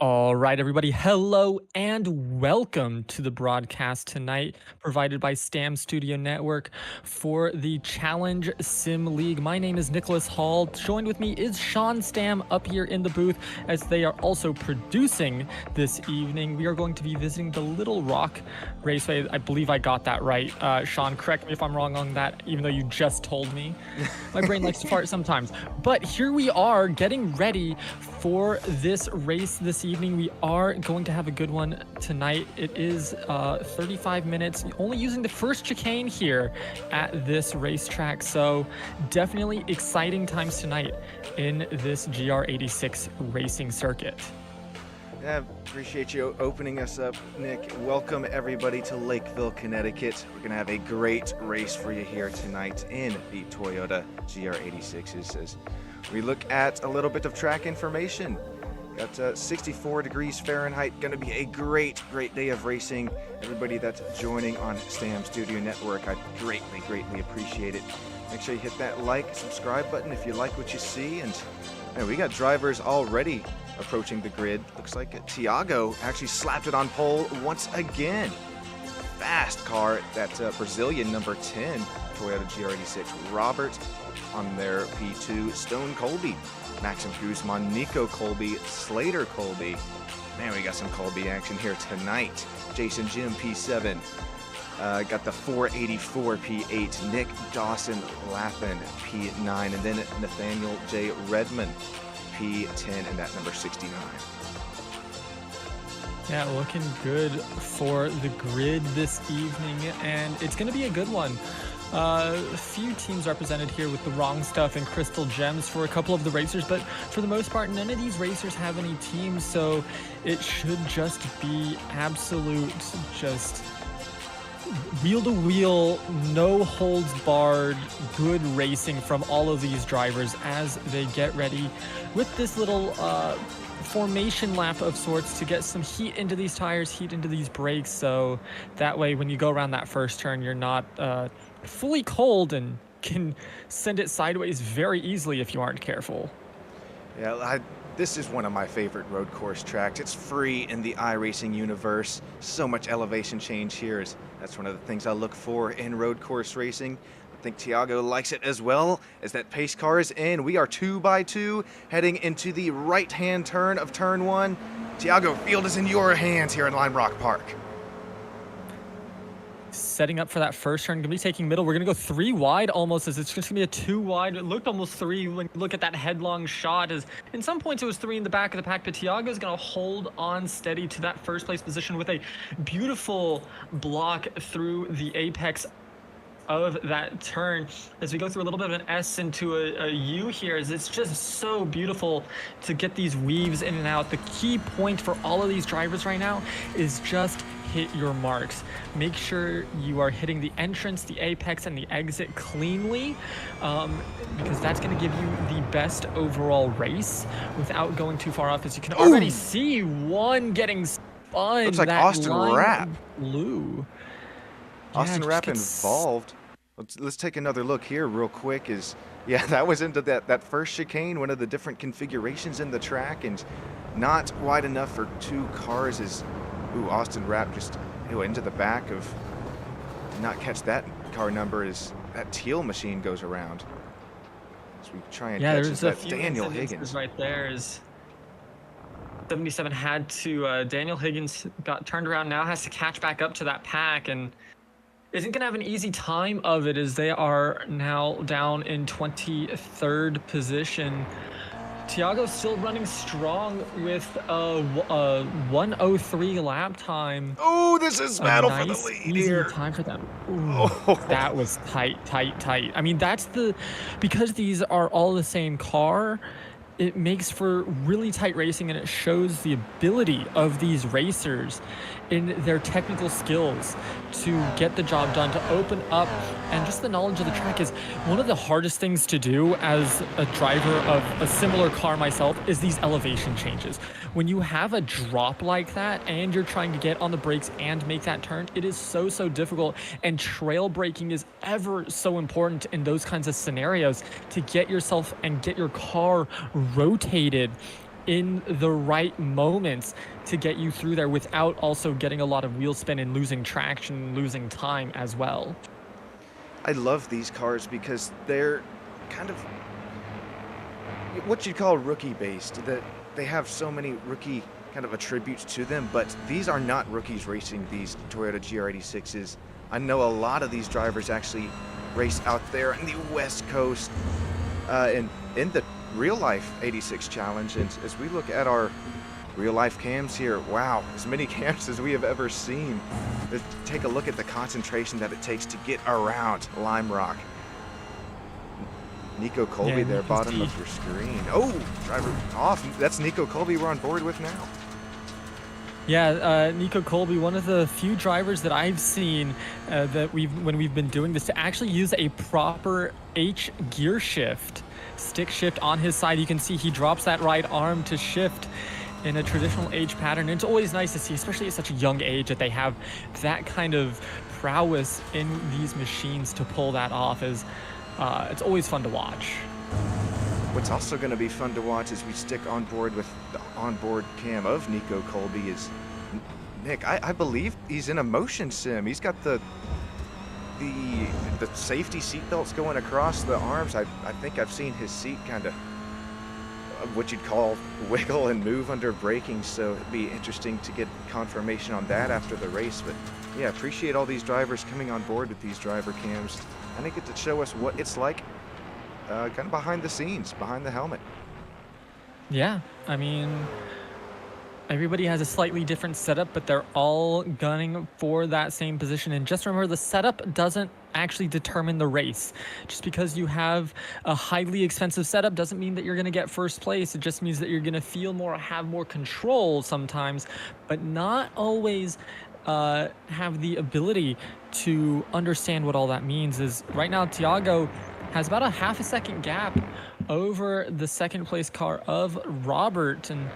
All right, everybody. Hello and welcome to the broadcast tonight, provided by Stam Studio Network for the Challenge Sim League. My name is Nicholas Hall. Joined with me is Sean Stam up here in the booth as they are also producing this evening. We are going to be visiting the Little Rock Raceway. I believe I got that right. Sean, correct me if I'm wrong on that, even though you just told me. My brain likes to fart sometimes. But here we are getting ready for this race this evening. We are going to have a good one tonight. It is 35 minutes, only using the first chicane here at this racetrack. So definitely exciting times tonight in this GR86 racing circuit. Yeah, appreciate you opening us up, Nick. Welcome everybody to Lakeville, Connecticut. We're gonna have a great race for you here tonight in the Toyota GR86s as we look at a little bit of track information. Got 64 degrees Fahrenheit. Gonna be a great day of racing. Everybody that's joining on Stam Studio Network, I greatly appreciate it. Make sure you hit that like, subscribe button if you like what you see. And man, we got drivers already approaching the grid. Looks like Thiago actually slapped it on pole once again. Fast car, that Brazilian number 10 Toyota GR86. Robert on their P2. Stone Colby, Maxim Guzman, Nico Colby, Slater Colby. Man, we got some Colby action here tonight. Jason Jim P7. Got the 484 P8. Nick Dawson Lappin P9. And then Nathaniel J. Redmond P10 and that number 69. Yeah, looking good for the grid this evening, and it's going to be a good one. A few teams represented here with the wrong stuff and crystal gems for a couple of the racers, but for the most part, none of these racers have any teams, so it should just be absolute, just wheel-to-wheel, no holds barred, good racing from all of these drivers as they get ready with this little formation lap of sorts to get some heat into these tires, heat into these brakes, so that way when you go around that first turn, you're not fully cold and can send it sideways very easily if you aren't careful. Yeah, this is one of my favorite road course tracks. It's free in the iRacing universe. So much elevation change here. That's one of the things I look for in road course racing. I think Thiago likes it as well as that pace car is in. We are 2x2 heading into the right-hand turn of turn 1. Thiago, field is in your hands here in Lime Rock Park. Setting up for that first turn, gonna be taking middle. We're gonna go 3 wide almost, as it's just gonna be a 2 wide. It looked almost 3 when you look at that headlong shot, as in some points it was 3 in the back of the pack, but Thiago's gonna hold on steady to that first place position with a beautiful block through the apex of that turn as we go through a little bit of an S into a U here, as it's just so beautiful to get these weaves in and out. The key point for all of these drivers right now is just hit your marks. Make sure you are hitting the entrance, the apex, and the exit cleanly, because that's going to give you the best overall race without going too far off. As you can already see, one getting spun. Looks like Austin Rapp. Blue. Austin Rapp involved. Let's take another look here real quick. Yeah, that was into that first chicane, one of the different configurations in the track, and not wide enough for 2 cars. Austin Rapp just into the back of, not catch that car number as that teal machine goes around. As we try and catch there's that Daniel Higgins right there. Is 77 had to Daniel Higgins got turned around now, has to catch back up to that pack, and isn't going to have an easy time of it as they are now down in 23rd position. Thiago's still running strong with a 1:03 lap time. Oh, this is battle for the lead easy here. Time for them. That was tight. I mean, because these are all the same car, it makes for really tight racing, and it shows the ability of these racers in their technical skills to get the job done, to open up, and just the knowledge of the track is one of the hardest things to do as a driver of a similar car myself, is these elevation changes. When you have a drop like that and you're trying to get on the brakes and make that turn, it is so difficult, and trail braking is ever so important in those kinds of scenarios to get yourself and get your car rotated in the right moments to get you through there without also getting a lot of wheel spin and losing traction, losing time as well. I love these cars because they're kind of what you'd call rookie based. That they have so many rookie kind of attributes to them, but these are not rookies racing these Toyota GR86s. I know a lot of these drivers actually race out there in the West Coast and in the real life 86 challenge. And as we look at our real life cams here, wow, as many cams as we have ever seen. Take a look at the concentration that it takes to get around Lime Rock. Nico Colby there, bottom of your screen. Oh, driver off. That's Nico Colby we're on board with now. Yeah, Nico Colby, one of the few drivers that I've seen that when we've been doing this to actually use a proper H gear shift, stick shift on his side. You can see he drops that right arm to shift in a traditional H pattern. And it's always nice to see, especially at such a young age, that they have that kind of prowess in these machines to pull that off. It's always fun to watch. What's also going to be fun to watch as we stick on board with the onboard cam of Nico Colby is Nick. I believe he's in a motion sim. He's got the safety seat belts going across the arms. I think I've seen his seat kind of what you'd call wiggle and move under braking, so it'd be interesting to get confirmation on that after the race. But yeah, appreciate all these drivers coming on board with these driver cams. I think it to show us what it's like kind of behind the scenes, behind the helmet. Yeah, I mean, everybody has a slightly different setup, but they're all gunning for that same position. And just remember, the setup doesn't actually determine the race. Just because you have a highly expensive setup doesn't mean that you're going to get first place. It just means that you're going to feel more, have more control sometimes, but not always have the ability to understand what all that means. Is right now Thiago has about a half a second gap over the second place car of Robert. And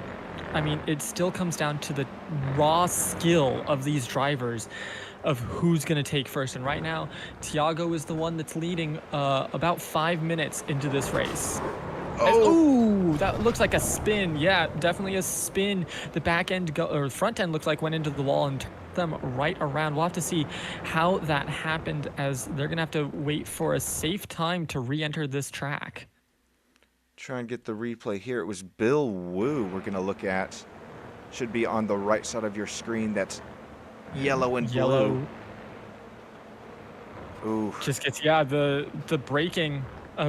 I mean, it still comes down to the raw skill of these drivers of who's going to take first. And right now, Thiago is the one that's leading about 5 minutes into this race. Oh, that looks like a spin. Yeah, definitely a spin. The back end or front end looks like went into the wall and turned them right around. We'll have to see how that happened, as they're gonna have to wait for a safe time to re-enter this track. Try and get the replay here. It was Bill Wu we're gonna look at. Should be on the right side of your screen. That's yellow and blue. Ooh. Just gets, yeah, the braking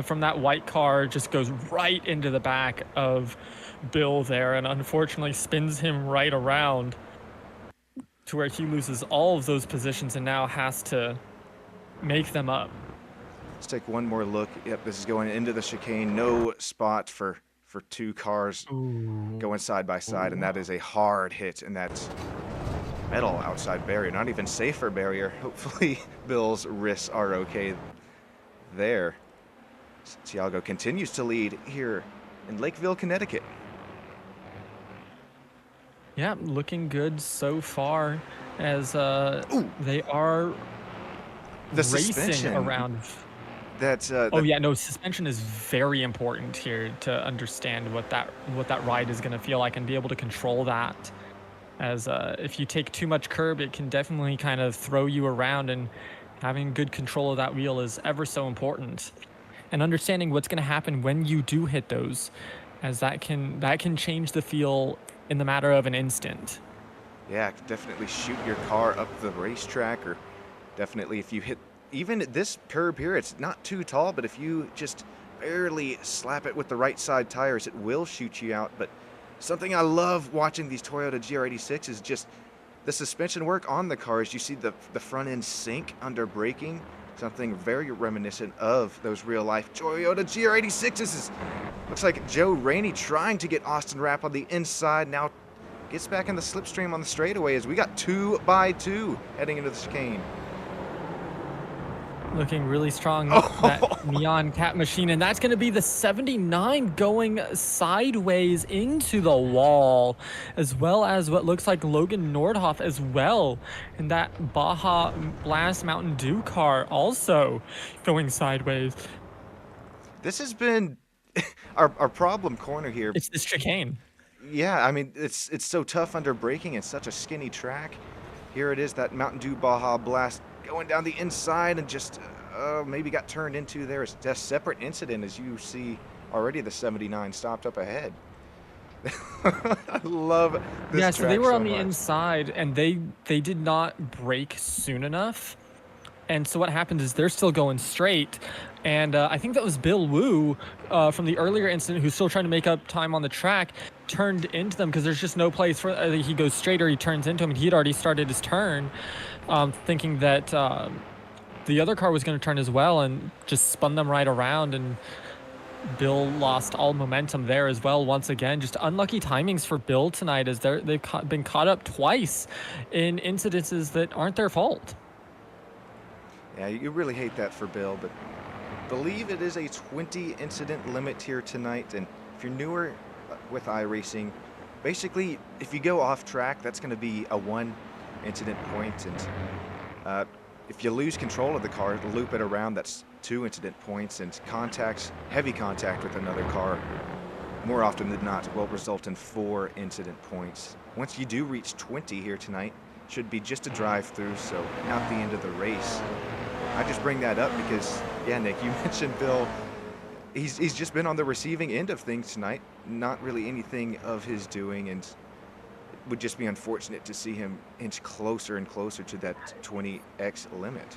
from that white car just goes right into the back of Bill there, and unfortunately spins him right around to where he loses all of those positions and now has to make them up. Let's take one more look. Yep, this is going into the chicane. No spot for two cars going side by side, and that is a hard hit, and that's metal outside barrier. Not even safer barrier. Hopefully Bill's wrists are okay there. Thiago continues to lead here in Lakeville, Connecticut. Yeah, looking good so far, as they are racing around. That's oh yeah, no, suspension is very important here to understand what that ride is going to feel like and be able to control that. As if you take too much curb, it can definitely kind of throw you around, and having good control of that wheel is ever so important. And understanding what's going to happen when you do hit those, as that can change the feel in the matter of an instant. Yeah, definitely shoot your car up the racetrack, or definitely if you hit even this curb here, it's not too tall, but if you just barely slap it with the right side tires, it will shoot you out. But something I love watching these Toyota GR86 is just the suspension work on the cars. You see the front end sink under braking, something very reminiscent of those real life Toyota GR86s. Looks like Joe Rainey trying to get Austin Rapp on the inside, now gets back in the slipstream on the straightaway as we got 2x2 heading into the chicane. Looking really strong, that neon cat machine, and that's going to be the 79 going sideways into the wall, as well as what looks like Logan Nordhoff as well, and that Baja Blast Mountain Dew car also going sideways. This has been our problem corner here. It's this chicane. Yeah, I mean, it's so tough under braking. It's such a skinny track. Here it is, that Mountain Dew Baja Blast going down the inside and just maybe got turned into there. It's a separate incident, as you see already. The 79 stopped up ahead. I love this Yeah, so they track were so on the much. inside and they did not brake soon enough. And so what happened is they're still going straight. And I think that was Bill Wu from the earlier incident, who's still trying to make up time on the track, turned into them because there's just no place for he goes straight or he turns into him. And he'd already started his turn, thinking that the other car was going to turn as well, and just spun them right around. And Bill lost all momentum there as well. Once again, just unlucky timings for Bill tonight, as they've been caught up twice in incidences that aren't their fault. Yeah, you really hate that for Bill, but believe it is a 20 incident limit here tonight. And if you're newer with iRacing, basically, if you go off track, that's going to be a 1 incident point. And if you lose control of the car, loop it around, that's 2 incident points. And heavy contact with another car, more often than not, will result in 4 incident points. Once you do reach 20 here tonight, should be just a drive-through, so not the end of the race. I just bring that up because, yeah, Nick, you mentioned Bill. He's just been on the receiving end of things tonight. Not really anything of his doing, and it would just be unfortunate to see him inch closer and closer to that 20x limit.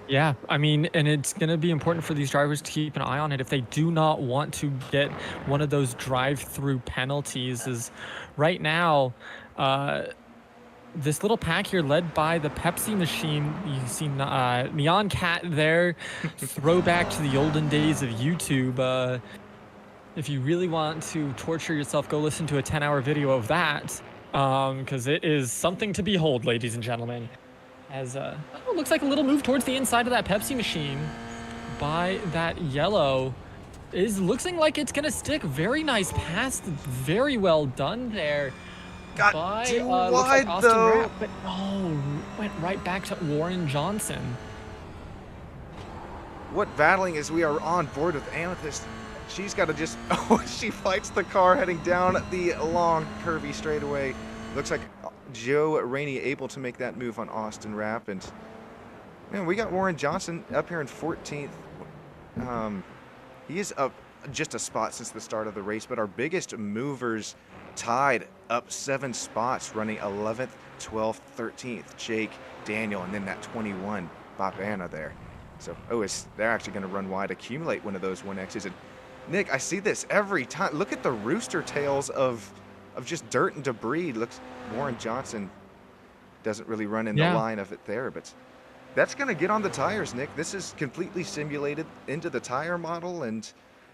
Yeah, I mean, and it's going to be important for these drivers to keep an eye on it if they do not want to get one of those drive-through penalties. Is right now, this little pack here led by the Pepsi machine. You see Neon Cat there, throwback to the olden days of YouTube. If you really want to torture yourself, go listen to a 10-hour video of that, because it is something to behold, ladies and gentlemen. As oh, it looks like a little move towards the inside of that Pepsi machine by that yellow. Is looking like it's gonna stick. Very nice pass, very well done there. Got too Looks wide, like Austin though. Rapp, but went right back to Warren Johnson. What battling as we are on board with Amethyst. She's got to just, oh, she fights the car heading down the long, curvy straightaway. Looks like Joe Rainey able to make that move on Austin Rapp. And, man, we got Warren Johnson up here in 14th. He is up just a spot since the start of the race, but our biggest movers tied up 7 spots, running 11th, 12th, 13th. Jake, Daniel, and then that 21, Bobana there. So, they're actually going to run wide, accumulate one of those 1Xs. And Nick, I see this every time. Look at the rooster tails of just dirt and debris. Looks Warren Johnson doesn't really run in the line of it there, but that's going to get on the tires, Nick. This is completely simulated into the tire model, and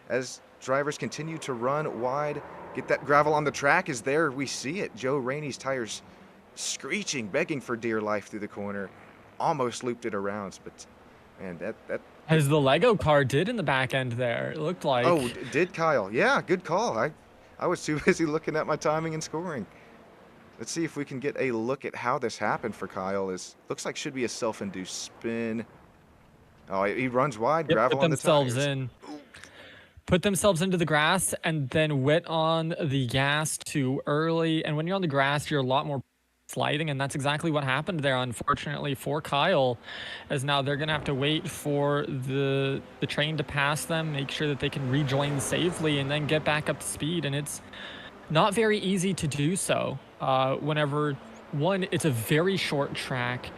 as drivers continue to run wide, get that gravel on the track, is there we see it. Joe Rainey's tires screeching, begging for dear life through the corner. Almost looped it around, but man, that As the Lego car did in the back end there, it looked like. Oh, did Kyle? Yeah, good call. I was too busy looking at my timing and scoring. Let's see if we can get a look at how this happened for Kyle. Looks like should be a self-induced spin. Oh, he runs wide, gravel on the tires. Put themselves into the grass and then went on the gas too early. And when you're on the grass, you're a lot more sliding, and that's exactly what happened there, unfortunately, for Kyle, as now they're gonna have to wait for the train to pass them, make sure that they can rejoin safely, and then get back up to speed. And it's not very easy to do so whenever, one, it's a very short track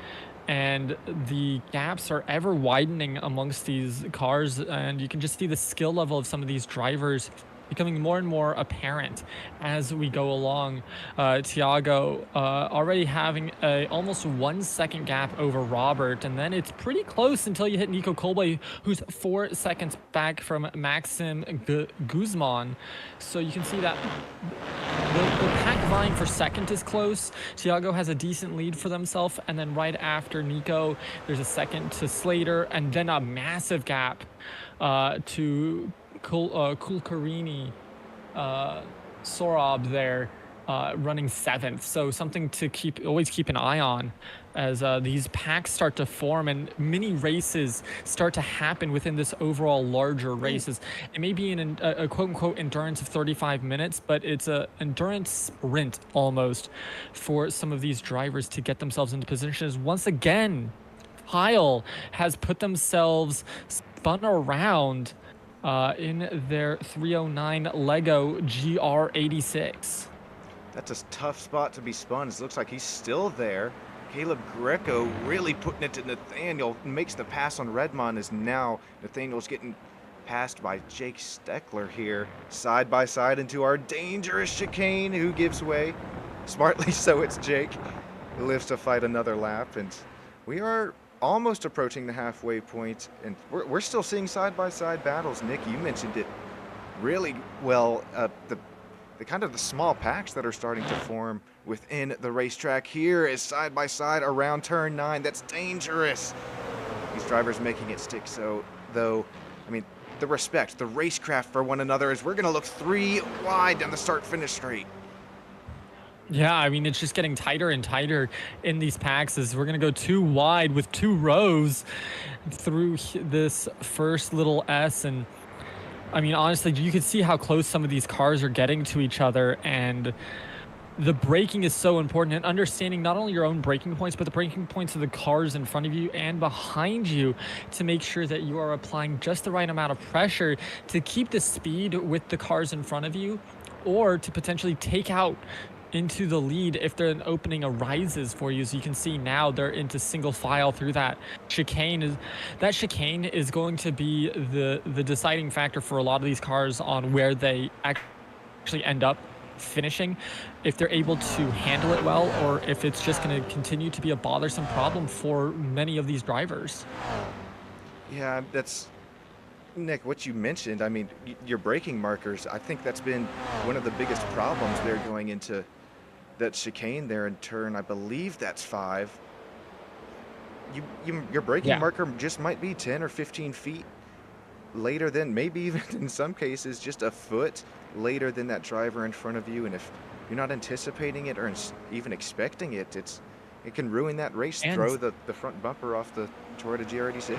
and the gaps are ever widening amongst these cars, and you can just see the skill level of some of these drivers becoming more and more apparent as we go along. Thiago already having a almost 1 second gap over Robert, and then it's pretty close until you hit Nico Kolbe, who's 4 seconds back from Maxim Guzman. So you can see that the pack vying for second is close. Thiago has a decent lead for themselves, and then right after Nico, there's a second to Slater, and then a massive gap to Kulkarini, Sorab there. running 7th. So something to always keep an eye on as these packs start to form and mini races start to happen within this overall larger Ooh, races. It may be a quote unquote endurance of 35 minutes, but it's a endurance sprint almost for some of these drivers to get themselves into positions. Once again, Kyle has put themselves spun around in their 309 Lego GR86. that's a tough spot to be spun. It looks like he's still there. Caleb Greco really putting it to Nathaniel. Makes the pass on Redmond as now Nathaniel's getting passed by Jake Steckler here. Side by side into our dangerous chicane. Who gives way? Smartly so, it's Jake. Who lives to fight another lap. And we are almost approaching the halfway point. And we're still seeing side by side battles. Nick, you mentioned it really well. The kind of the small packs that are starting to form within the racetrack here is side by side around turn 9. That's dangerous. These drivers making it stick. So, though, I mean, the respect, the racecraft for one another is we're going to look 3 wide down the start-finish straight. Yeah, I mean, it's just getting tighter and tighter in these packs as we're going to go 2 wide with 2 rows through this first little S. And I mean, honestly, you can see how close some of these cars are getting to each other, and the braking is so important, and understanding not only your own braking points, but the braking points of the cars in front of you and behind you to make sure that you are applying just the right amount of pressure to keep the speed with the cars in front of you, or to potentially take out into the lead if an opening arises for you. So you can see now they're into single file through that chicane. That chicane is going to be the deciding factor for a lot of these cars on where they actually end up finishing, if they're able to handle it well, or if it's just going to continue to be a bothersome problem for many of these drivers. Yeah, that's Nick, what you mentioned. I mean, your braking markers, I think that's been one of the biggest problems there going into that chicane there in turn. I believe that's 5. Your braking Yeah. marker just might be 10 or 15 feet later than, maybe even in some cases just a foot later than that driver in front of you. And if you're not anticipating it or even expecting it, it can ruin that race, And throw the front bumper off the Toyota GR86.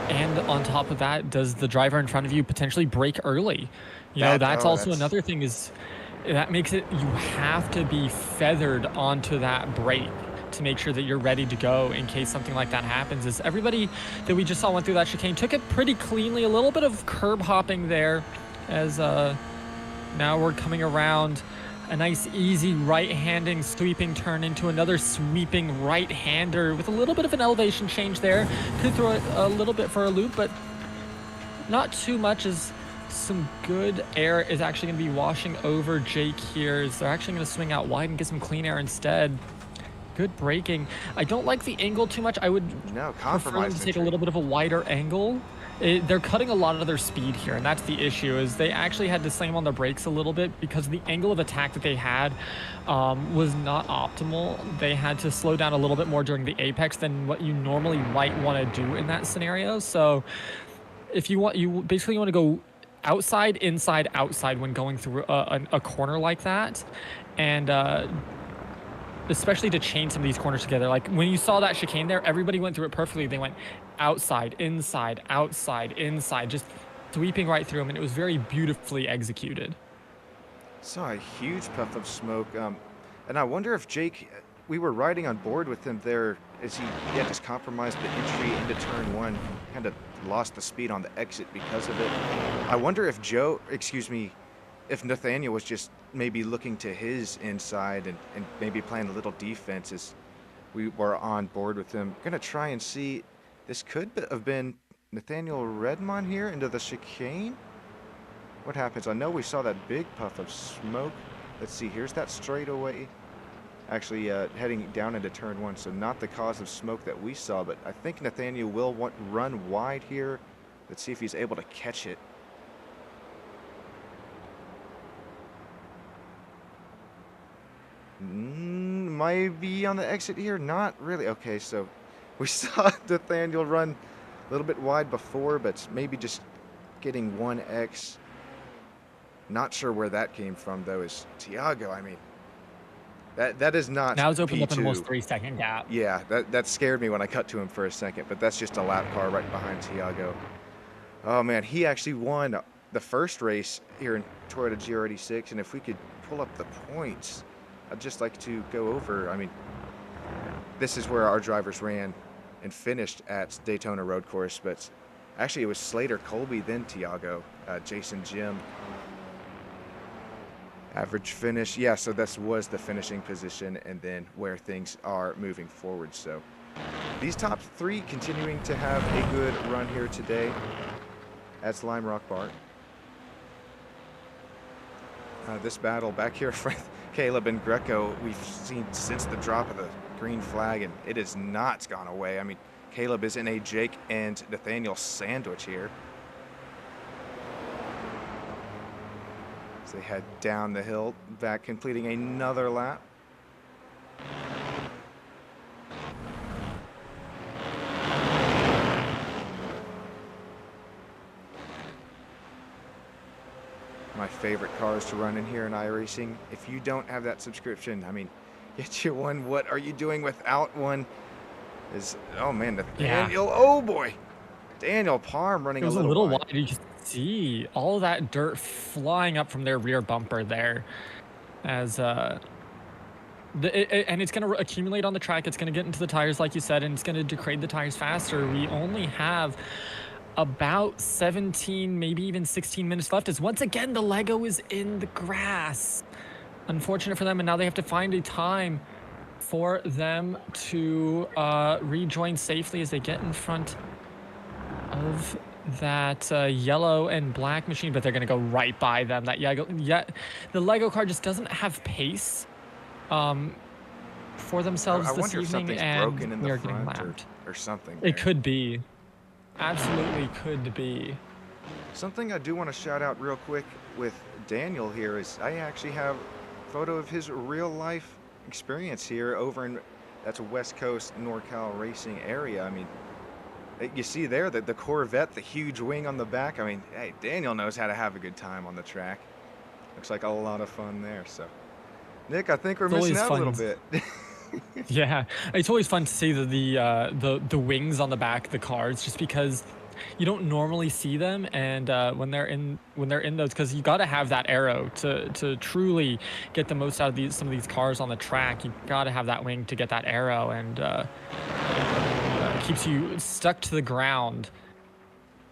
And on top of that, does the driver in front of you potentially brake early? That's Oh, also that's another thing, is that makes it, you have to be feathered onto that brake to make sure that you're ready to go in case something like that happens. Is everybody that we just saw went through that chicane took it pretty cleanly, a little bit of curb hopping there as now we're coming around a nice easy right-handing sweeping turn into another sweeping right-hander with a little bit of an elevation change there. Could throw it a little bit for a loop, but not too much, as some good air is actually going to be washing over Jake here, as they're actually going to swing out wide and get some clean air instead. Good braking. I don't like the angle too much. I would prefer them to take a little bit of a wider angle. They're cutting a lot of their speed here, and that's the issue, is they actually had to slam on their brakes a little bit because the angle of attack that they had was not optimal. They had to slow down a little bit more during the apex than what you normally might want to do in that scenario. So if you basically want to go outside, inside, outside when going through a corner like that, and especially to chain some of these corners together. Like when you saw that chicane there, everybody went through it perfectly. They went outside, inside, just sweeping right through them, and it was very beautifully executed. Saw a huge puff of smoke. And I wonder if Jake, we were riding on board with him there as he had just compromised the entry into turn 1, kind of lost the speed on the exit because of it. I wonder if if Nathaniel was just maybe looking to his inside and maybe playing a little defense as we were on board with him. Gonna try and see, this could have been Nathaniel Redmond here into the chicane. What happens? I know we saw that big puff of smoke. Let's see, here's that straightaway. Actually heading down into turn 1, so not the cause of smoke that we saw, but I think Nathaniel will run wide here. Let's see if he's able to catch it. Might be on the exit here, not really. Okay, so we saw Nathaniel run a little bit wide before, but maybe just getting 1x. Not sure where that came from, though, is Tiago. I mean, that is not Now it's opened up an almost P2. 3-second gap. Yeah, that scared me when I cut to him for a second, but that's just a lap car right behind Tiago. Oh, man, he actually won the first race here in Toyota GR86, and if we could pull up the points, I'd just like to go over. I mean, this is where our drivers ran and finished at Daytona Road Course, but actually it was Slater, Colby, then Tiago, Jason, Jim. Average finish, yeah, so this was the finishing position and then where things are moving forward. So these top three continuing to have a good run here today. That's Lime Rock Bart. This battle back here with Caleb and Greco, we've seen since the drop of the green flag, and it has not gone away. I mean, Caleb is in a Jake and Nathaniel sandwich here. As they head down the hill, back completing another lap. My favorite cars to run in here in iRacing. If you don't have that subscription, I mean, get you one. What are you doing without one? Oh man, Nathaniel, oh boy. Daniel Parham running It was a little wide. You can see all that dirt flying up from their rear bumper there as and it's going to accumulate on the track. It's going to get into the tires, like you said, and it's going to degrade the tires faster. We only have about 17, maybe even 16 minutes left, as once again the Lego is in the grass. Unfortunate for them, and now they have to find a time for them to rejoin safely as they get in front of that yellow and black machine, but they're going to go right by them. The Lego car just doesn't have pace for themselves this wonder if evening, something's and broken in we the are getting front lapped. or something. It could be. Absolutely could be. Something I do want to shout out real quick with Daniel here is I actually have a photo of his real life experience here over in that's a West Coast NorCal racing area. I mean, you see there that the Corvette, the huge wing on the back. I mean, hey, Daniel knows how to have a good time on the track. Looks like a lot of fun there. So, Nick, I think we're missing out a little bit. Yeah, it's always fun to see the wings on the back of the cars, just because you don't normally see them, and when they're in those, because you got to have that aero to truly get the most out of some of these cars on the track. You got to have that wing to get that aero, and keeps you stuck to the ground.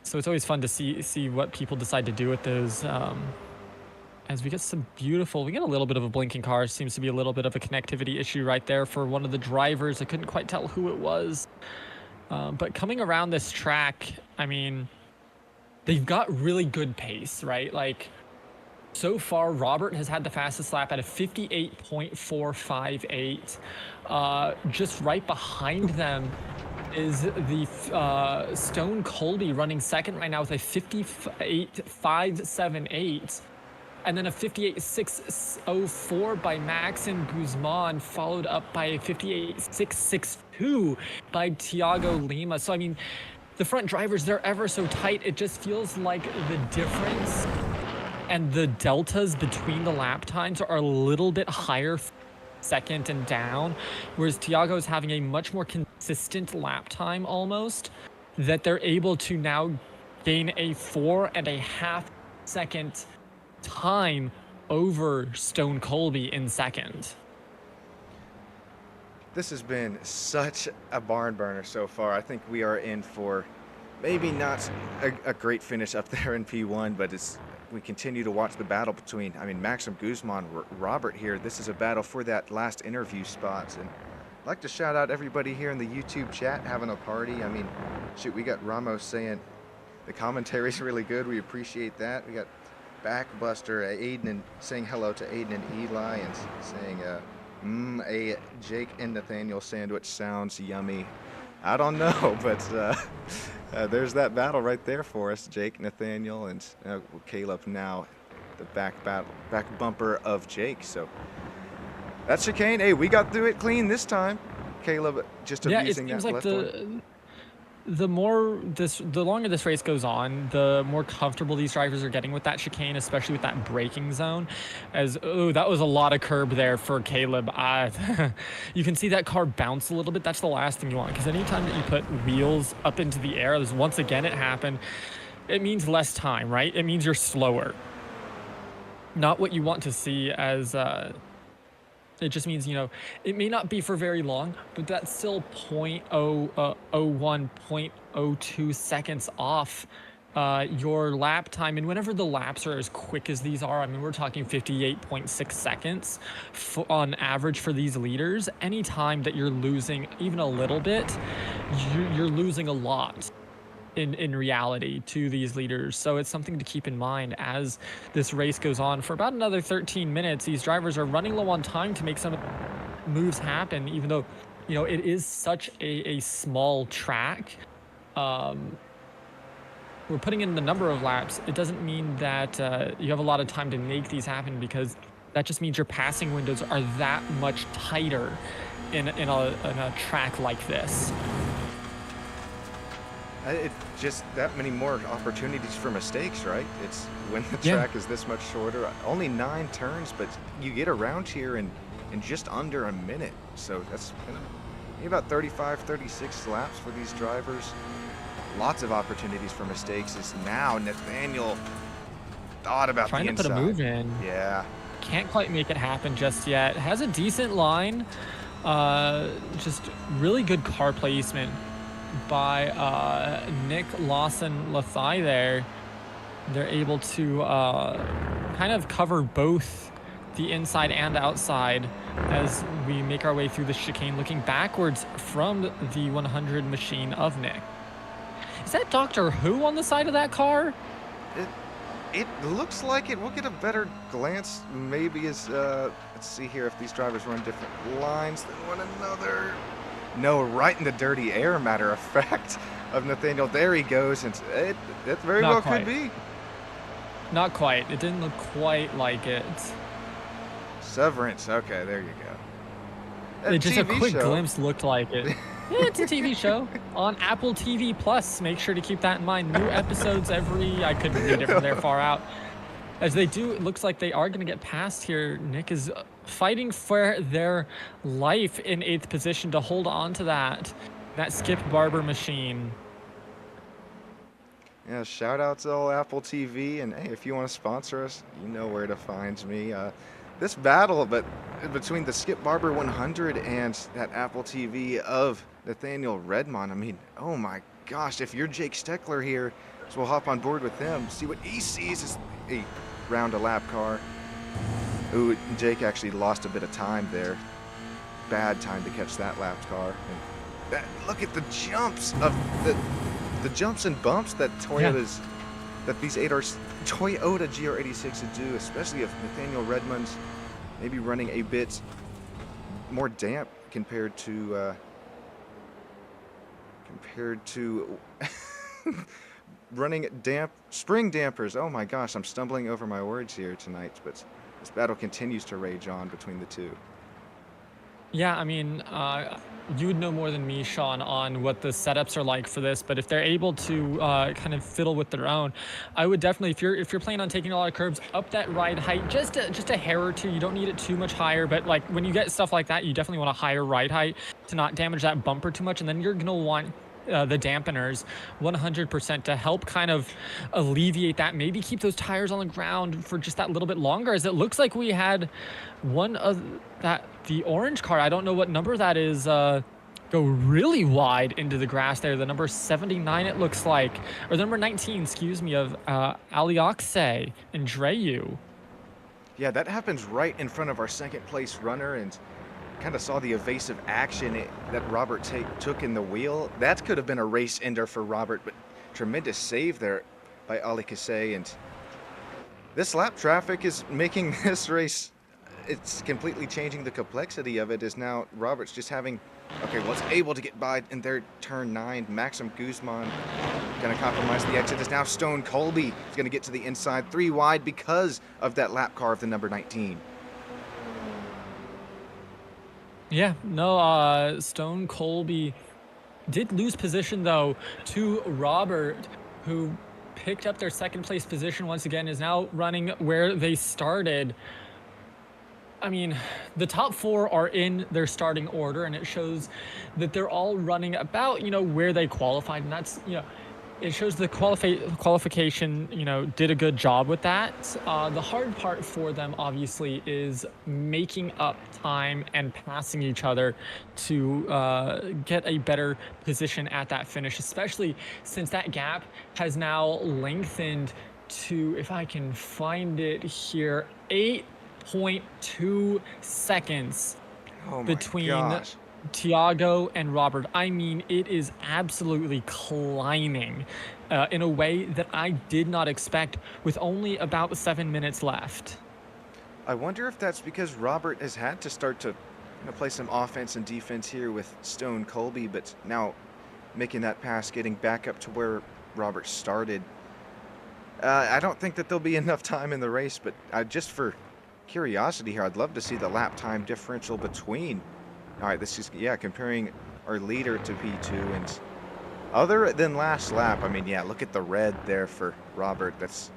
So it's always fun to see what people decide to do with those. As we get we get a little bit of a blinking car. Seems to be a little bit of a connectivity issue right there for one of the drivers. I couldn't quite tell who it was. But coming around this track, I mean, they've got really good pace, right? Like, so far, Robert has had the fastest lap at a 58.458. Just right behind them is the Stone Colby running second right now with a 58.578. And then a 58.604 by Maxim Guzman, followed up by a 58.662 by Tiago Lima. So, I mean, the front drivers, they're ever so tight. It just feels like the difference and the deltas between the lap times are a little bit higher second and down, whereas Tiago is having a much more consistent lap time almost, that they're able to now gain a 4.5 second time over Stone Colby in second. This has been such a barn burner so far. I think we are in for maybe not a great finish up there in P1, but we continue to watch the battle between, I mean, Maxim Guzman, Robert here. This is a battle for that last interview spots. And I'd like to shout out everybody here in the YouTube chat having a party. I mean, shoot, we got Ramos saying the commentary's really good. We appreciate that. We got Backbuster, Aiden, and saying hello to Aiden and Eli, and saying a Jake and Nathaniel sandwich sounds yummy. I don't know, but there's that battle right there for us. Jake, Nathaniel, and Caleb now the back bumper of Jake. So that's chicane. Hey, we got through it clean this time. Caleb just abusing that left one. The longer this race goes on, the more comfortable these drivers are getting with that chicane, especially with that braking zone. As oh, that was a lot of curb there for Caleb. You can see that car bounce a little bit. That's the last thing you want, because anytime that you put wheels up into the air, as once again it happened, it means less time, right? It means you're slower. Not what you want to see, as it just means, it may not be for very long, but that's still 0.001, 0.02 seconds off your lap time. And whenever the laps are as quick as these are, I mean, we're talking 58.6 seconds on average for these leaders. Anytime that you're losing even a little bit, you're losing a lot in reality to these leaders. So it's something to keep in mind as this race goes on for about another 13 minutes. These drivers are running low on time to make some moves happen, even though, it is such a small track. We're putting in the number of laps. It doesn't mean that you have a lot of time to make these happen, because that just means your passing windows are that much tighter in a track like this. It just that many more opportunities for mistakes, right? It's when the track is this much shorter. Only 9 turns, but you get around here in just under a minute. So that's maybe about 35, 36 laps for these drivers. Lots of opportunities for mistakes. Is now Nathaniel thought about trying the inside. To put a move in. Yeah. Can't quite make it happen just yet. Has a decent line. Just really good car placement by Nick Lawson-Lathai there. They're able to kind of cover both the inside and outside as we make our way through the chicane, looking backwards from the 100 machine of Nick. Is that Doctor Who on the side of that car? It looks like it. We'll get a better glance maybe as, let's see here if these drivers run different lines than one another. No, right in the dirty air, matter of fact, of Nathaniel. There he goes, and it very well could be. Not quite. It didn't look quite like it. Severance. Okay, there you go. Just a quick glimpse looked like it. Yeah, it's a TV show on Apple TV Plus. Make sure to keep that in mind. New episodes I couldn't read it from there far out. As they do, it looks like they are going to get past here. Nick is fighting for their life in 8th position to hold on to that Skip Barber machine. Yeah, shout out to all Apple TV, and hey, if you want to sponsor us, you know where to find me. This battle, but between the Skip Barber 100 and that Apple TV of Nathaniel Redmond, I mean, oh my gosh, if you're Jake Steckler here, so we'll hop on board with him, see what he sees as a round a lap car. Ooh, Jake actually lost a bit of time there. Bad time to catch that lapped car. And look at the jumps of the jumps and bumps that that these Toyota GR86s do, especially if Nathaniel Redmond's maybe running a bit more damp compared to running spring dampers. Oh my gosh, I'm stumbling over my words here tonight, but this battle continues to rage on between the two. Yeah, I mean, you would know more than me, Sean, on what the setups are like for this, but if they're able to kind of fiddle with their own, I would definitely, if you're planning on taking a lot of curbs, up that ride height just a hair or two. You don't need it too much higher, but like when you get stuff like that, you definitely want a higher ride height to not damage that bumper too much, and then you're gonna want the dampeners 100% to help kind of alleviate that, maybe keep those tires on the ground for just that little bit longer, as it looks like we had one of the orange car, I don't know what number that is, go really wide into the grass there. The number 79, it looks like, or the number 19, excuse me, of Alioxe and Dreyu. Yeah, that happens right in front of our second place runner, and kind of saw the evasive action that Robert took in the wheel. That could have been a race ender for Robert, but tremendous save there by Ali Kassé. And this lap traffic is making this race, it's completely changing the complexity of it, is now Robert's just having, okay, was able to get by in their turn 9. Maxim Guzman going to compromise the exit. Is now Stone Colby is going to get to the inside 3 wide because of that lap car of the number 19. Yeah, no, Stone Colby Did lose position though to Robert, who picked up their second place position once again, is now running where they started. I mean, the top four are in their starting order, and it shows that they're all running about, where they qualified. And that's, it shows the qualification, did a good job with that. The hard part for them, obviously, is making up time and passing each other to get a better position at that finish, especially since that gap has now lengthened to, if I can find it here, 8.2 seconds Oh my between gosh. Tiago and Robert. I mean, it is absolutely climbing in a way that I did not expect with only about 7 minutes left. I wonder if that's because Robert has had to start to play some offense and defense here with Stone Colby, but now making that pass, getting back up to where Robert started. I don't think that there'll be enough time in the race, but just for curiosity here, I'd love to see the lap time differential between. All right, this is, yeah, comparing our leader to P2, and other than last lap, I mean, yeah, look at the red there for Robert. That's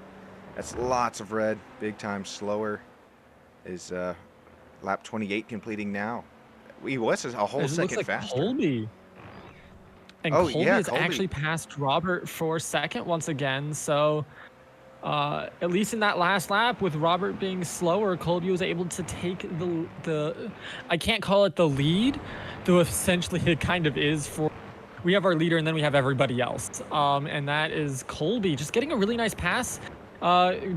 lots of red, big time slower. Is lap 28 completing now? He was a whole It looks second like faster. Colby. And Oh Colby yeah, has Colby. actually passed Robert for second once again. So at least in that last lap, with Robert being slower, Colby was able to take the I can't call it the lead, though essentially it kind of is. For we have our leader and then we have everybody else, and that is Colby just getting a really nice pass,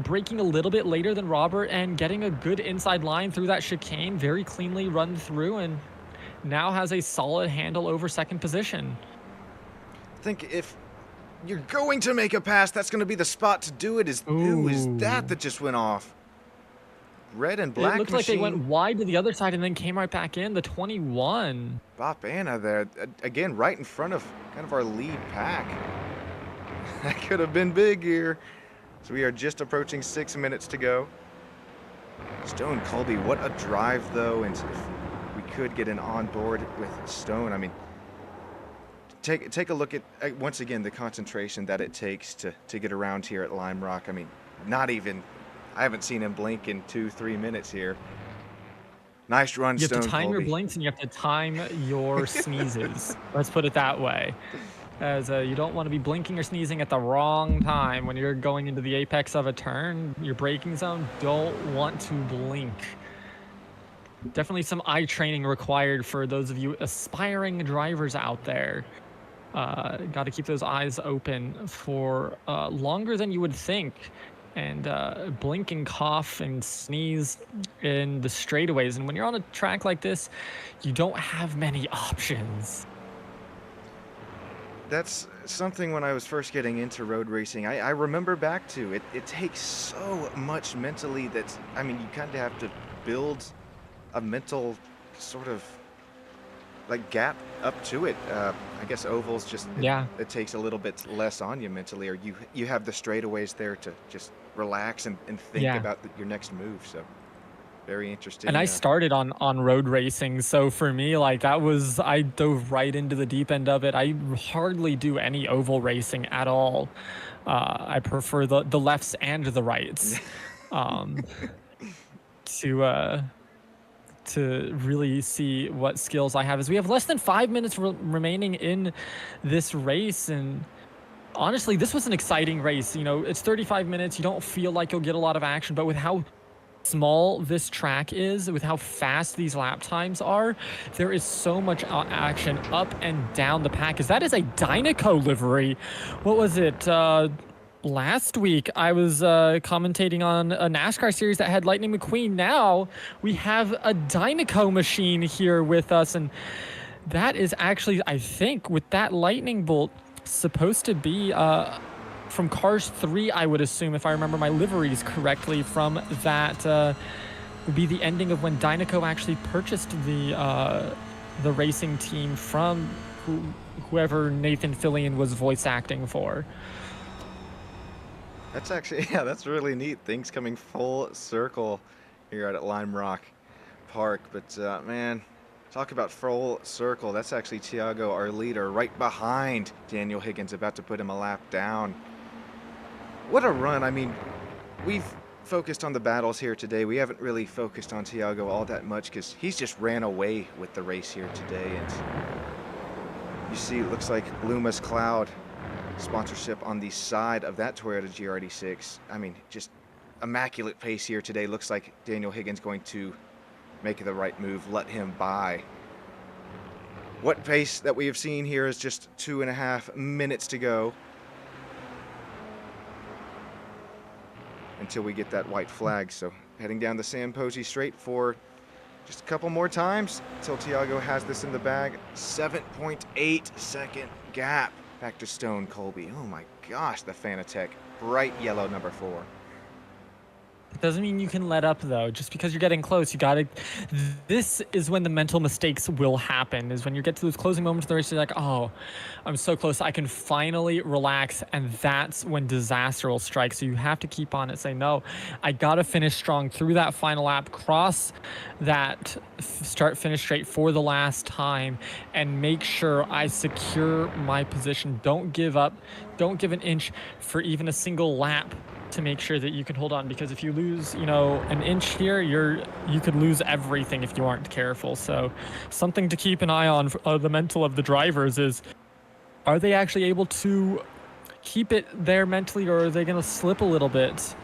braking a little bit later than Robert and getting a good inside line through that chicane, very cleanly run through, and now has a solid handle over second position. I think if you're going to make a pass, that's going to be the spot to do it. Who is that just went off? Red and black. It looked like they went wide to the other side and then came right back in. The 21. Bop Anna there again, right in front of kind of our lead pack. That could have been big here. So we are just approaching 6 minutes to go. Stone Colby, what a drive though, and if we could get an on board with Stone, I mean, take a look at once again the concentration that it takes to get around here at Lime Rock. I mean, not even, I haven't seen him blink in 2-3 minutes here. Nice run, You have Stone to time Colby. your blinks and you have to time your sneezes. Let's put it that way. As you don't want to be blinking or sneezing at the wrong time when you're going into the apex of a turn, your braking zone. Don't want to blink. Definitely some eye training required for those of you aspiring drivers out there. Got to keep those eyes open for longer than you would think. And blink and cough and sneeze in the straightaways. And when you're on a track like this, you don't have many options. That's something when I was first getting into road racing, I remember back to. It takes so much mentally that, I mean, you kind of have to build a mental sort of like gap up to it. I guess ovals just, it takes a little bit less on you mentally, or you have the straightaways there to just relax and think about your next move. So very interesting. And I started on road racing, so for me, like, that was, I dove right into the deep end of it. I hardly do any oval racing at all. I prefer the lefts and the rights to really see what skills I have, as we have less than 5 minutes remaining in this race. And honestly, this was an exciting race. It's 35 minutes. You don't feel like you'll get a lot of action, but with how small this track is, with how fast these lap times are, there is so much action up and down the pack. As that is a Dynaco livery. What was it? Last week I was commentating on a NASCAR series that had Lightning McQueen. Now we have a Dynaco machine here with us, and that is actually, I think, with that lightning bolt, supposed to be from Cars 3, I would assume, if I remember my liveries correctly. From that would be the ending of when Dynaco actually purchased the racing team from whoever Nathan Fillion was voice acting for. That's actually, yeah, that's really neat. Things coming full circle here at Lime Rock Park. But man, Talk about full circle. That's actually Tiago, our leader, right behind Daniel Higgins, about to put him a lap down. What a run. I mean, we've focused on the battles here today. We haven't really focused on Tiago all that much because he's just ran away with the race here today. And you see, it looks like Luma's Cloud sponsorship on the side of that Toyota GR86. I mean, just immaculate pace here today. Looks like Daniel Higgins going to make the right move, let him by. What pace that we have seen here is just 2.5 minutes to go until we get that white flag. So heading down the Sam Posey straight for just a couple more times until Tiago has this in the bag. 7.8 second gap back to Stone Colby. Oh my gosh, the Fanatec, bright yellow number 4. It doesn't mean you can let up, though. Just because you're getting close, you gotta. This is when the mental mistakes will happen. Is when you get to those closing moments of the race, you're like, "Oh, I'm so close. I can finally relax," and that's when disaster will strike. So you have to keep on it. Say, "No, I gotta finish strong through that final lap. Cross that start-finish straight for the last time, and make sure I secure my position. Don't give up. Don't give an inch for even a single lap." To make sure that you can hold on, because if you lose, an inch here, you could lose everything if you aren't careful. So something to keep an eye on for the mental of the drivers is, are they actually able to keep it there mentally, or are they going to slip a little bit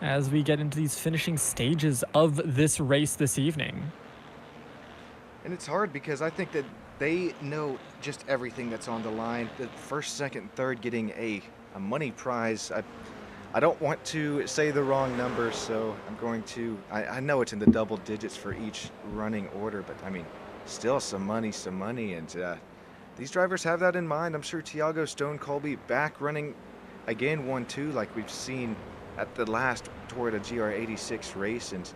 as we get into these finishing stages of this race this evening? And it's hard because I think that they know just everything that's on the line. The first, second, third getting a money prize. I don't want to say the wrong number, so I'm going to, I know it's in the double digits for each running order, but I mean, still some money, and these drivers have that in mind. I'm sure Tiago, Stone Colby back running again 1-2 like we've seen at the last Toyota GR86 race, and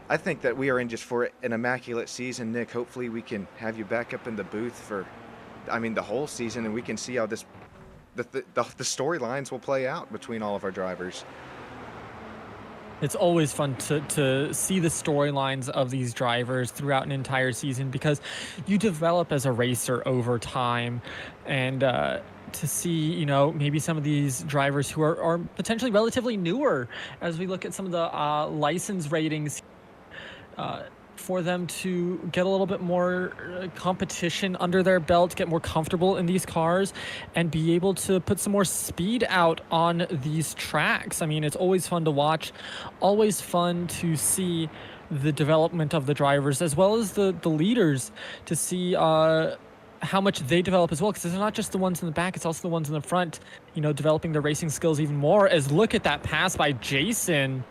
I think that we are in just for an immaculate season, Nick. Hopefully we can have you back up in the booth for, the whole season, and we can see how the storylines will play out between all of our drivers. It's always fun to see the storylines of these drivers throughout an entire season, because you develop as a racer over time, and to see, maybe some of these drivers who are potentially relatively newer, as we look at some of the license ratings, for them to get a little bit more competition under their belt, get more comfortable in these cars, and be able to put some more speed out on these tracks. I mean, it's always fun to watch, always fun to see the development of the drivers, as well as the leaders, to see how much they develop as well, because it's not just the ones in the back, it's also the ones in the front, developing their racing skills even more. As look at that pass by Jason.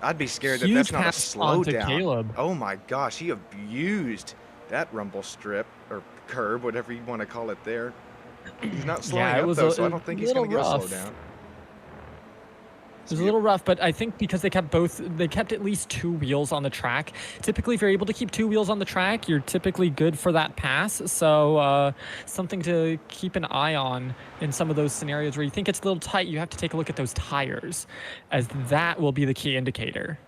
I'd be scared that that's not a slowdown. Caleb. Oh my gosh, he abused that rumble strip or curb, whatever you want to call it there. He's not slowing up though, so I don't think he's going to get a slowdown. It was a little rough, but I think because they kept at least 2 wheels on the track. Typically, if you're able to keep 2 wheels on the track, you're typically good for that pass. So something to keep an eye on in some of those scenarios where you think it's a little tight. You have to take a look at those tires, as that will be the key indicator.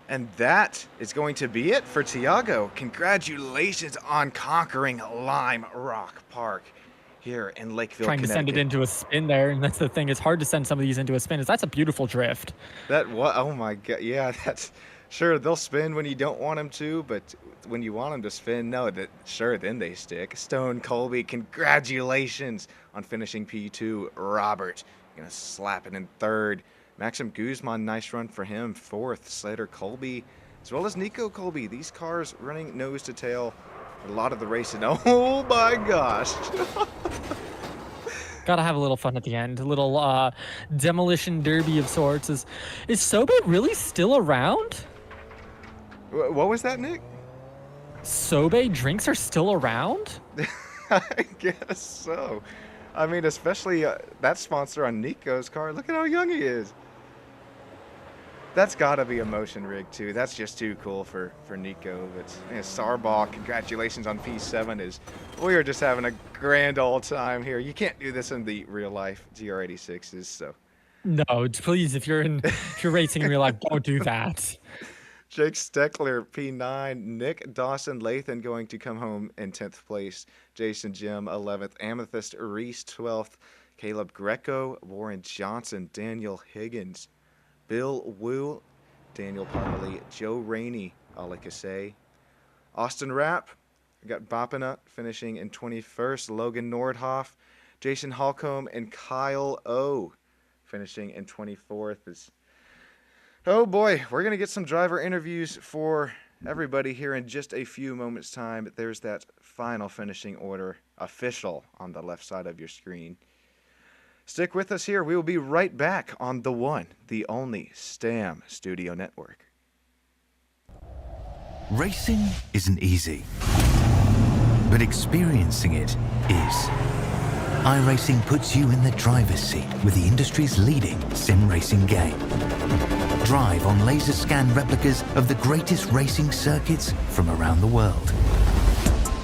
And that is going to be it for Tiago. Congratulations on conquering Lime Rock Park here in Lakeville, Trying to send it into a spin there, and that's the thing. It's hard to send some of these into a spin. That's a beautiful drift. Oh my god, yeah, that's sure. They'll spin when you don't want them to, but when you want them to spin, no, then they stick. Stone Colby, congratulations on finishing P2. Robert, gonna slap it in 3rd. Maxim Guzman, nice run for him. 4th, Slater Colby, as well as Nico Colby. These cars running nose to tail a lot of the racing. Oh my gosh. Gotta have a little fun at the end. A little demolition derby of sorts. Is Sobe really still around? What was that, Nick? Sobe drinks are still around? I guess so. I mean, especially that sponsor on Nico's car. Look at how young he is. That's got to be a motion rig, too. That's just too cool for Nico. But Sarball, congratulations on P7. We are just having a grand old time here. You can't do this in the real life GR86s, so. No, please, if you're racing in real life, don't do that. Jake Steckler, P9. Nick Dawson Lathan going to come home in 10th place. Jason Jim, 11th. Amethyst Reese, 12th. Caleb Greco, Warren Johnson, Daniel Higgins, Bill Wu, Daniel Parley, Joe Rainey, Alikase, Austin Rapp, we got Boppina finishing in 21st. Logan Nordhoff, Jason Holcomb, and Kyle O finishing in 24th. Oh boy, we're going to get some driver interviews for everybody here in just a few moments' time. There's that final finishing order official on the left side of your screen. Stick with us here. We will be right back on the one, the only STAM Studio Network. Racing isn't easy, but experiencing it is. iRacing puts you in the driver's seat with the industry's leading sim racing game. Drive on laser scan replicas of the greatest racing circuits from around the world.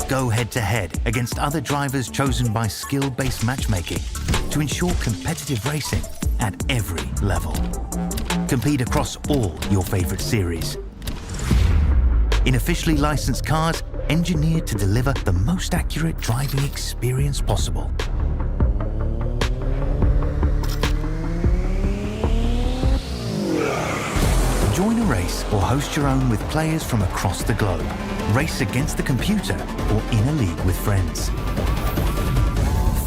Go head-to-head against other drivers chosen by skill-based matchmaking to ensure competitive racing at every level. Compete across all your favorite series. In officially licensed cars, engineered to deliver the most accurate driving experience possible. Join a race or host your own with players from across the globe. Race against the computer or in a league with friends.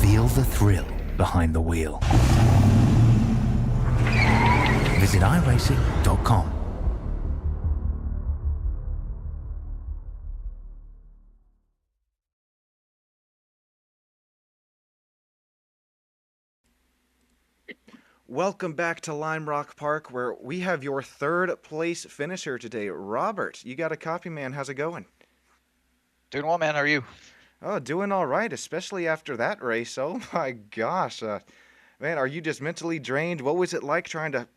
Feel the thrill behind the wheel. Visit iRacing.com. Welcome back to Lime Rock Park, where we have your third place finisher today. Robert, you got a copy, man. How's it going? Doing well, man. How are you? Oh, doing all right, especially after that race. Oh my gosh. Man, are you just mentally drained? What was it like trying to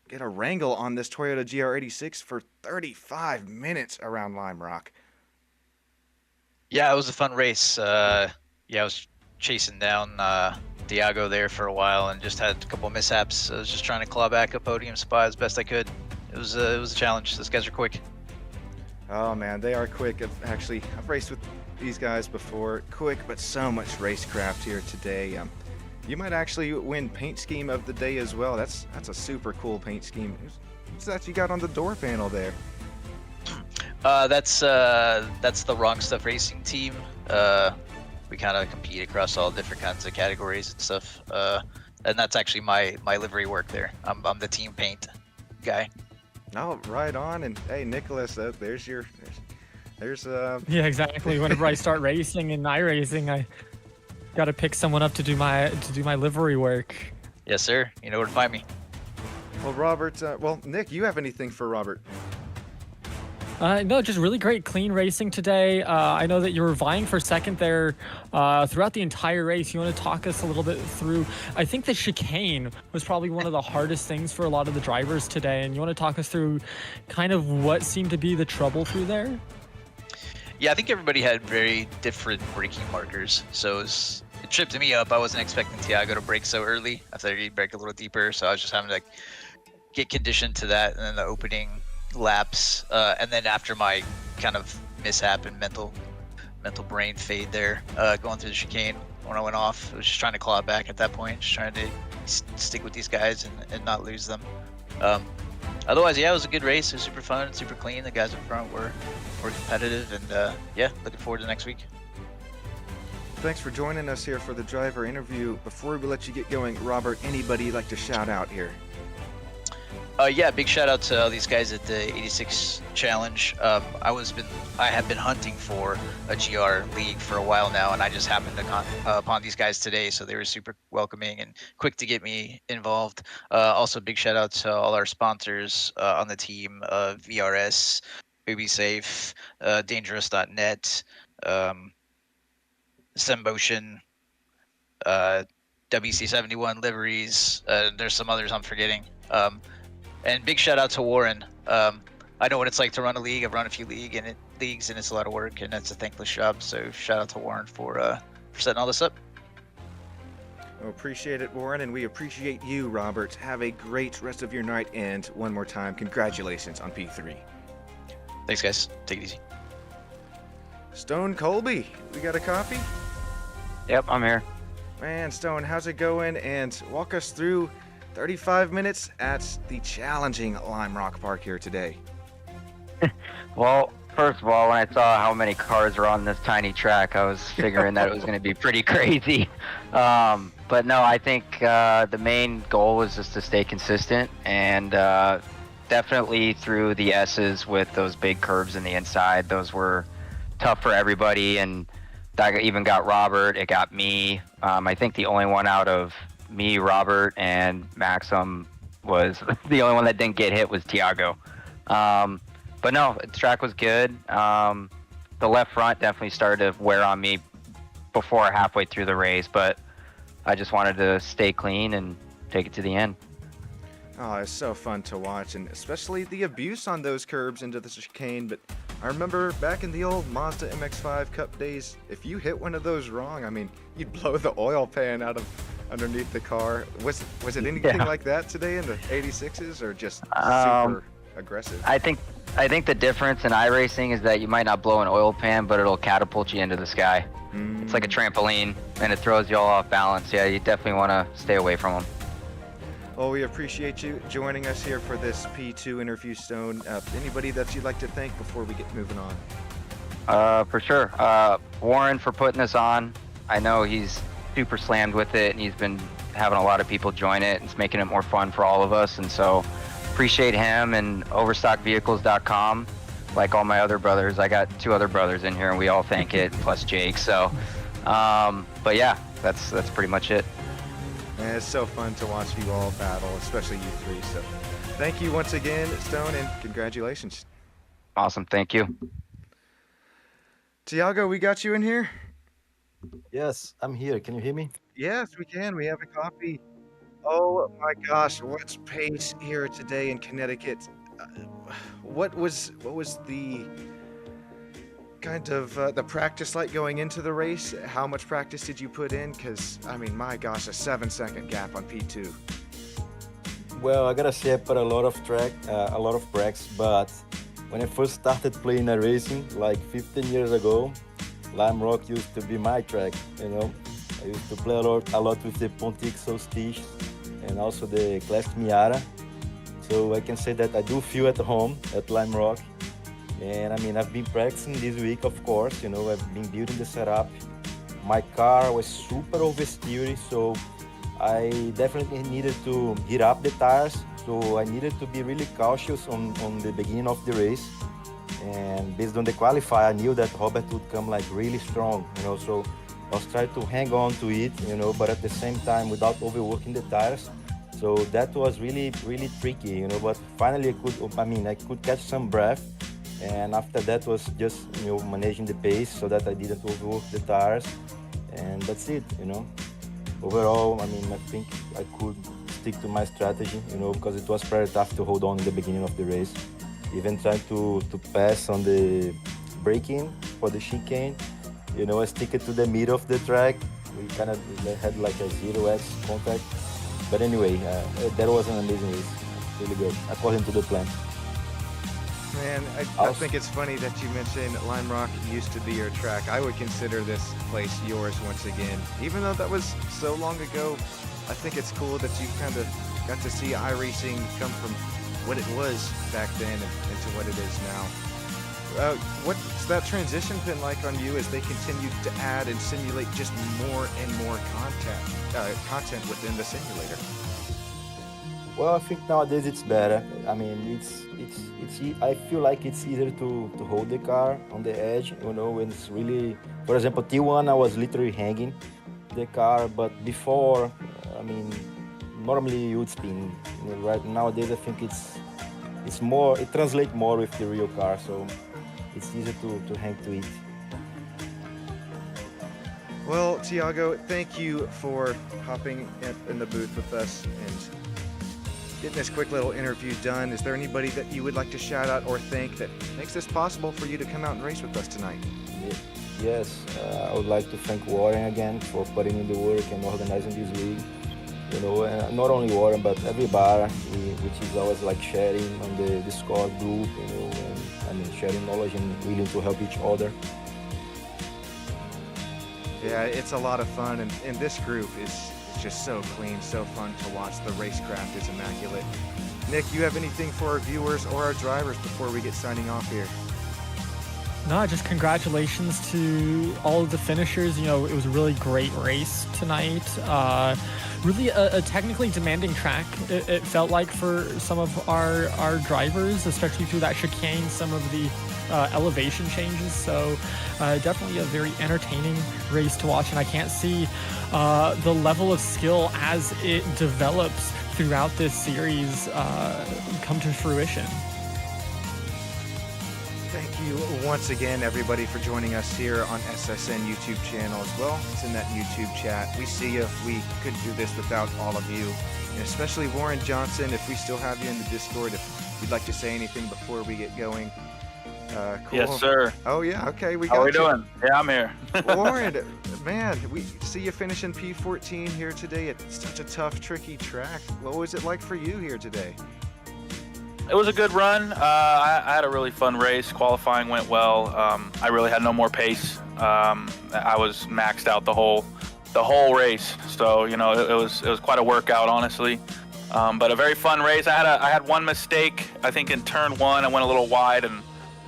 get a wrangle on this Toyota GR86 for 35 minutes around Lime Rock? Yeah, it was a fun race. I was chasing down Diago there for a while and just had a couple of mishaps. I was just trying to claw back a podium spot as best I could. It was a challenge. Those guys are quick. Oh man, they are quick. I've raced with these guys before. Quick, but so much racecraft here today. You might actually win paint scheme of the day as well. That's a super cool paint scheme. What's that you got on the door panel there? That's the Wrong Stuff Racing team. We kind of compete across all different kinds of categories and stuff. And that's actually my livery work there. I'm the team paint guy. Oh, right on. And hey, Nicholas, there's Yeah, exactly. Whenever I start racing in iRacing, I got to pick someone up to do my livery work. Yes, sir. You know where to find me. Well, Robert, Nick, you have anything for Robert? No, just really great, clean racing today. I know that you were vying for second there throughout the entire race. You want to talk us a little bit through, I think the chicane was probably one of the hardest things for a lot of the drivers today. And you want to talk us through kind of what seemed to be the trouble through there? Yeah, I think everybody had very different braking markers. So it tripped me up. I wasn't expecting Tiago to brake so early. I thought he'd brake a little deeper. So I was just having to get conditioned to that. And then the opening laps, and then after my kind of mishap and mental brain fade there, going through the chicane when I went off, I was just trying to claw back at that point, just trying to stick with these guys and not lose them. Otherwise, yeah, it was a good race. It was super fun, super clean. The guys up front were competitive, and yeah, looking forward to next week. Thanks for joining us here for the driver interview. Before we let you get going, Robert, anybody you'd like to shout out here? Yeah, big shout out to all these guys at the 86 Challenge. I have been hunting for a GR league for a while now, and I just happened to upon these guys today, so they were super welcoming and quick to get me involved. Also, big shout out to all our sponsors on the team: VRS, UbiSafe, Dangerous.net, Semmotion, WC71 liveries. There's some others I'm forgetting. And big shout out to Warren. I know what it's like to run a league. I've run a few leagues, and it's a lot of work, and it's a thankless job. So shout out to Warren for setting all this up. Well, appreciate it, Warren, and we appreciate you, Robert. Have a great rest of your night, and one more time, congratulations on P3. Thanks, guys. Take it easy. Stone Colby, we got a copy? Yep, I'm here. Man, Stone, how's it going? And walk us through 35 minutes at the challenging Lime Rock Park here today. Well, first of all, when I saw how many cars were on this tiny track, I was figuring that it was going to be pretty crazy. But no, I think the main goal was just to stay consistent and definitely through the S's with those big curves in the inside. Those were tough for everybody, and that even got Robert. It got me. I think the only one out of me, Robert, and Maxim was the only one that didn't get hit was Tiago. But no, the track was good. The left front definitely started to wear on me before halfway through the race, but I just wanted to stay clean and take it to the end. Oh, it's so fun to watch, and especially the abuse on those curbs into the chicane. But I remember back in the old Mazda MX-5 Cup days, if you hit one of those wrong, I mean, you'd blow the oil pan out of underneath the car. Was it anything like that today in the 86s, or just super aggressive? I think the difference in iRacing is that you might not blow an oil pan, but it'll catapult you into the sky. It's like a trampoline, and it throws you all off balance. Yeah, you definitely want to stay away from them. Well, we appreciate you joining us here for this P2 interview, Stone. Anybody that you'd like to thank before we get moving on? For sure. Warren for putting this on. I know he's super slammed with it, and he's been having a lot of people join it. It's making it more fun for all of us, and so appreciate him, and overstockvehicles.com. Like all my other brothers, I got 2 other brothers in here, and we all thank it, plus Jake. So, but yeah, that's pretty much it. And it's so fun to watch you all battle, especially you three. So thank you once again, Stone, and congratulations. Awesome, thank you. Tiago, we got you in here? Yes, I'm here. Can you hear me? Yes, we can. We have a copy. Oh my gosh, what's pace here today in Connecticut? What was the kind of the practice like going into the race? How much practice did you put in? Because I mean, my gosh, a 7-second gap on P2. Well, I gotta say I put a lot of tracks, but when I first started playing racing, like 15 years ago, Lime Rock used to be my track. You know, I used to play a lot with the Pontic Solstice and also the Classic Miata. So I can say that I do feel at home at Lime Rock. And I mean, I've been practicing this week, of course. You know, I've been building the setup. My car was super oversteered, so I definitely needed to heat up the tires. So I needed to be really cautious on the beginning of the race. And based on the qualifier, I knew that Robert would come like really strong, you know, so I was trying to hang on to it, you know, but at the same time without overworking the tires. So that was really, really tricky, you know, but finally I could catch some breath. And after that was just, you know, managing the pace so that I didn't overwork the tires. And that's it, you know. Overall, I mean, I think I could stick to my strategy, you know, because it was very tough to hold on in the beginning of the race. Even trying to pass on the braking for the chicane, you know, I stick it to the middle of the track. We kind of had like a 0x contact. But anyway, that was an amazing race. Really good, according to the plan. Man, I think it's funny that you mentioned Lime Rock used to be your track. I would consider this place yours once again. Even though that was so long ago, I think it's cool that you kind of got to see iRacing come from what it was back then into what it is now. What's that transition been like on you as they continue to add and simulate just more and more content within the simulator? Well, I think nowadays it's better. I mean, I feel like it's easier to hold the car on the edge, you know, when it's really, for example, T1, I was literally hanging the car, but before, I mean, normally you would spin. You know, right nowadays, I think it's more, it translates more with the real car, so it's easier to hang to it. Well, Tiago, thank you for hopping in the booth with us and getting this quick little interview done. Is there anybody that you would like to shout out or thank that makes this possible for you to come out and race with us tonight? Yes, I would like to thank Warren again for putting in the work and organizing this league. You know, not only Warren, but everybody, which is always like sharing on the Discord group, you know, and I mean, sharing knowledge and willing to help each other. Yeah, it's a lot of fun, and this group is just so clean, so fun to watch. The racecraft is immaculate. Nick, you have anything for our viewers or our drivers before we get signing off here? No, just congratulations to all of the finishers. You know, it was a really great race tonight. Really a technically demanding track, it felt like, for some of our drivers, especially through that chicane, some of the elevation changes. So definitely a very entertaining race to watch, and I can't see the level of skill as it develops throughout this series come to fruition. Thank you once again, everybody, for joining us here on SSN YouTube channel as well. It's in that YouTube chat. We see you. We couldn't do this without all of you, and especially Warren Johnson. If we still have you in the Discord, if you'd like to say anything before we get going. Cool. Yes, sir. Oh, yeah. Okay, we got How are we you. doing? Yeah, I'm here. Warren, man, we see you finishing P14 here today at such a tough, tricky track. What was it like for you here today? It was a good run. I had a really fun race. Qualifying went well. I really had no more pace. I was maxed out the whole race. So it was quite a workout, honestly. But a very fun race. I had one mistake. I think in turn one, I went a little wide, and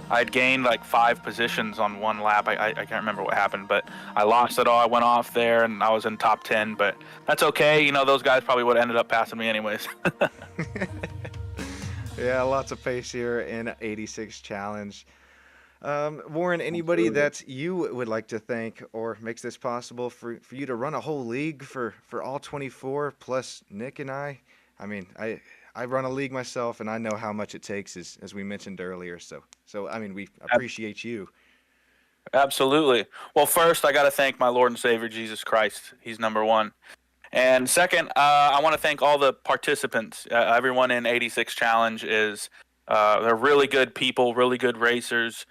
I'd gained like 5 positions on one lap. I can't remember what happened, but I lost it all. I went off there, and I was in top 10. But that's okay. Those guys probably would have ended up passing me anyways. Yeah, lots of pace here in 86 Challenge. Warren, anybody that you would like to thank or makes this possible for you to run a whole league for all 24 plus Nick and I? I mean, I run a league myself, and I know how much it takes, as we mentioned earlier. So I mean, we appreciate you. Absolutely. Well, first, I got to thank my Lord and Savior, Jesus Christ. He's number one. And second, I want to thank all the participants. Everyone in 86 Challenge they're really good people, really good racers.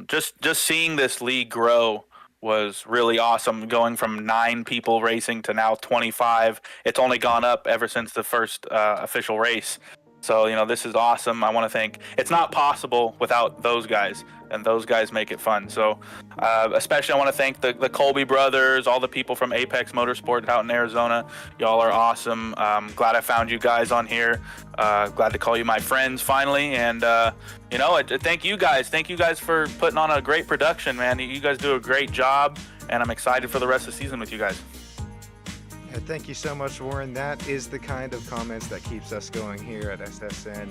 Just seeing this league grow was really awesome. Going from 9 people racing to now 25. It's only gone up ever since the first official race. So, this is awesome. I want to thank. It's not possible without those guys, and those guys make it fun. So, especially I want to thank the Colby brothers, all the people from Apex Motorsport out in Arizona. Y'all are awesome. Glad I found you guys on here. Glad to call you my friends finally. And, thank you guys. Thank you guys for putting on a great production, man. You guys do a great job, and I'm excited for the rest of the season with you guys. Yeah, thank you so much, Warren. That is the kind of comments that keeps us going here at SSN.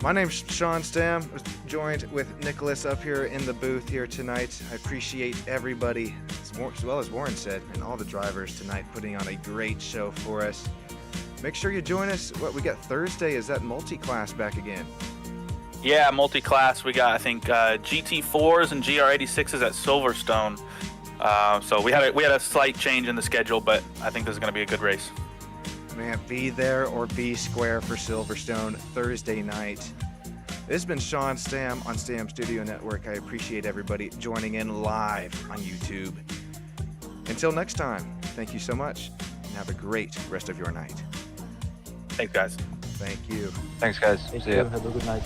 My name's Sean Stam, joined with Nicholas up here in the booth here tonight. I appreciate everybody, as well as Warren said, and all the drivers tonight putting on a great show for us. Make sure you join us. What we got Thursday is that multi-class back again. Yeah, multi-class. We got, I think, GT4s and GR86s at Silverstone. So we had a slight change in the schedule, but I think this is going to be a good race. Man, be there or be square for Silverstone Thursday night. This has been Sean Stam on Stam Studio Network. I appreciate everybody joining in live on YouTube. Until next time, thank you so much, and have a great rest of your night. Thanks, guys. Thank you. Thanks, guys. Thank See you. ya. Have a good night.